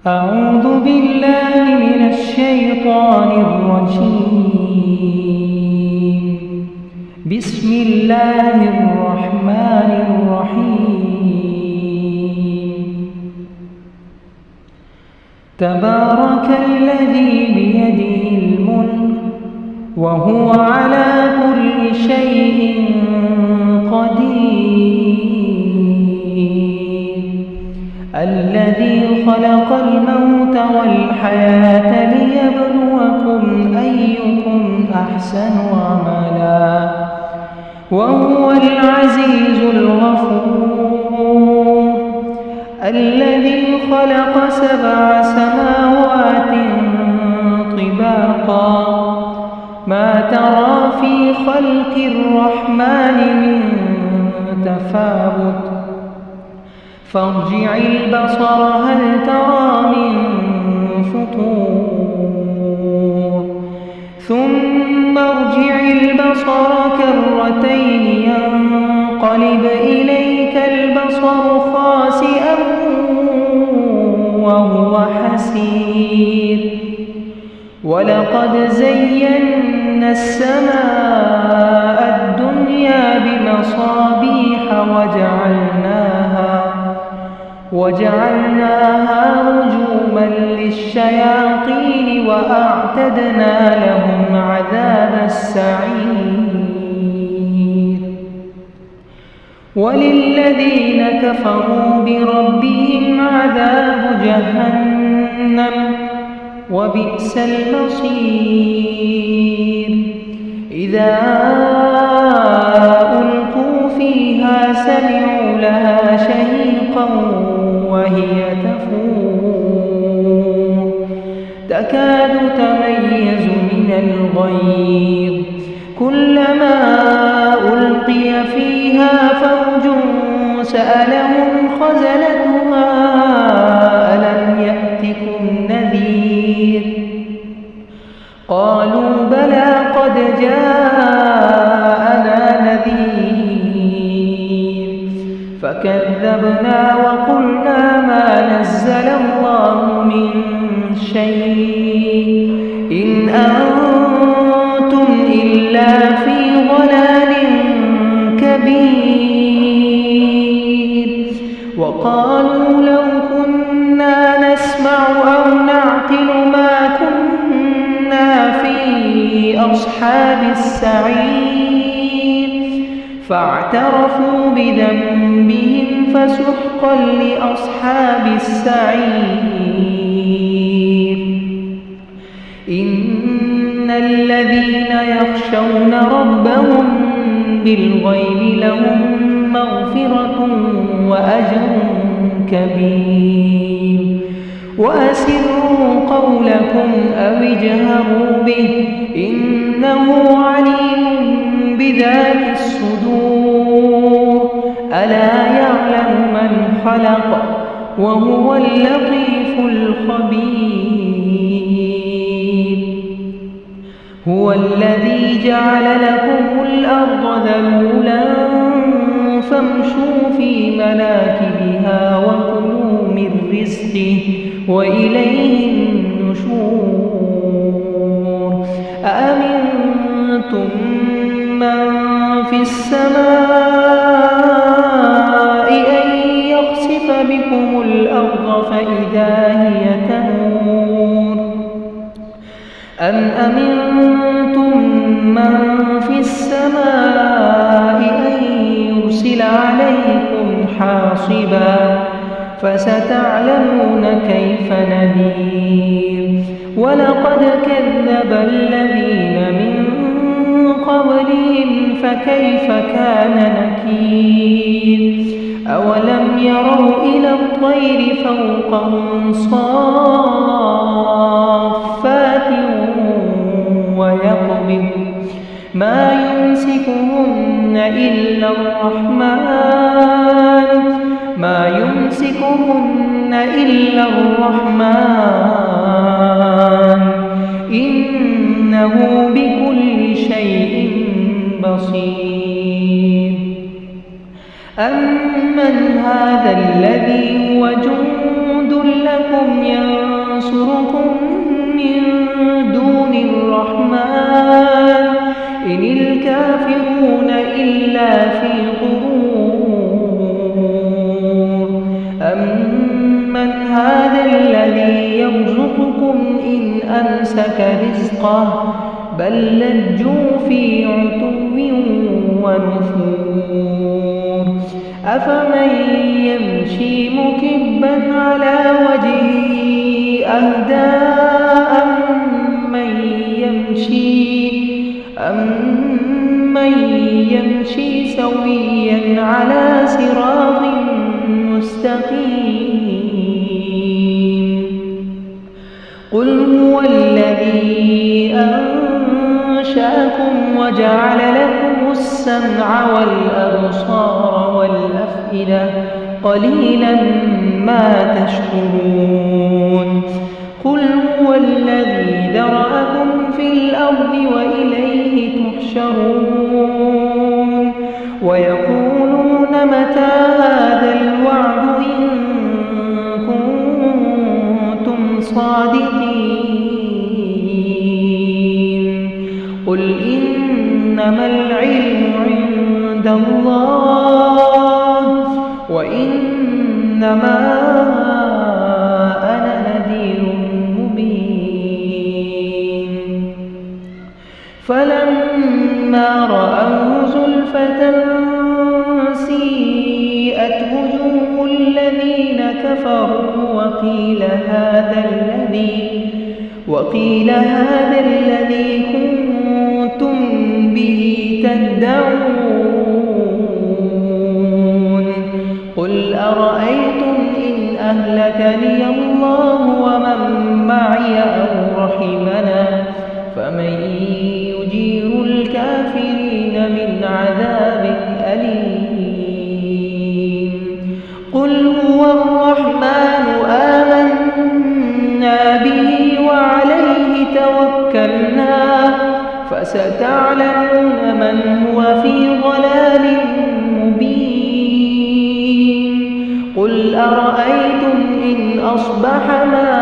أعوذ بالله من الشيطان الرجيم. بسم الله الرحمن الرحيم. تبارك الذي بيده الملك وهو على كل شيء قدير. الذي خلق الموت والحياة ليبلوكم أيكم أحسن عملا وهو العزيز الغفور. الذي خلق 7 سماوات طباقا ما ترى في خلق الرحمن من تفاوت فارجع البصر هل ترى من فطور ثم ارجع البصر كرتين ينقلب إليك البصر خاسئا وهو حسير. ولقد زينا السماء الدنيا بمصابيح وجعلناها رجوما للشياطين وأعتدنا لهم عذاب السعير. وللذين كفروا بربهم عذاب جهنم وبئس المصير. إذا ألقوا فيها سمعوا لها شهيقا وهي تفور تكاد تميز من الغيظ كلما ألقي فيها فوج سألهم خزنتها ألم يأتكم نذير قالوا بلى قد جاءنا نذير فكذبنا وقلنا ما نزل الله من شيء إن أنتم إلا في ضلال كبير. وقالوا لو كنا نسمع أو نعقل ما كنا في أصحاب السعير فاعترفوا بذنبهم فسحقا لأصحاب السعير. إن الذين يخشون ربهم بالغيب لهم مغفرة وأجر كبير. وأسروا قولكم أو اجهروا به إنه عليم بذات الصدور. ألا يعلم من خلق وهو اللطيف الخبير. هو الذي جعل لكم الأرض ذلولا فامشوا في مناكبها وكلوا من رزقه وإليه النشور. أأمنتم من في السماء أن يخسف بكم الأرض فإذا هي تمور أم أمنتم من في السماء أن يرسل عليكم حاصبا فستعلمون كيف نذير. ولقد كذب الذين من قبلهم فكيف كان نكير. أولم يروا إلى الطير فوقهم صافات ويقبض ما يمسكهن إلا الرحمن إنه بكل شيء بصير. أمن هذا الذي هو جند لكم أيكم ينصركم من دون الرحمن إن الكافرون إلا في غرور أمن هذا الذي يرزقكم إن أمسك رزقه بل لجوا في عتو ونفور أفمن يمشي مكبا على وجهه أهدى أمن يمشي سويا على صراط مستقيم قل هو الذي أنشأكم وجعل لكم السمع والأبصار والأفئدة قليلا ما تشكرون قل هو الذي ذرأكم في الأرض وإليه تحشرون ويقولون متى هذا الوعد إن كنتم صادقين قل إنما العلم عند الله وإنما أنا نذير مبين فلما رأوا زلفة سيئت وجوه الذين كفروا وقيل هذا الذي كنتم به تدعون قل أرأيتم إن أهلكني الله ومن معي أو رحمنا فمن يجير الكافرين من عذاب أليم قل هو الرحمن آمنا به وعليه توكلنا فستعلمون من هو في ضلال مبين قل أرأيتم إن أصبح ماؤكم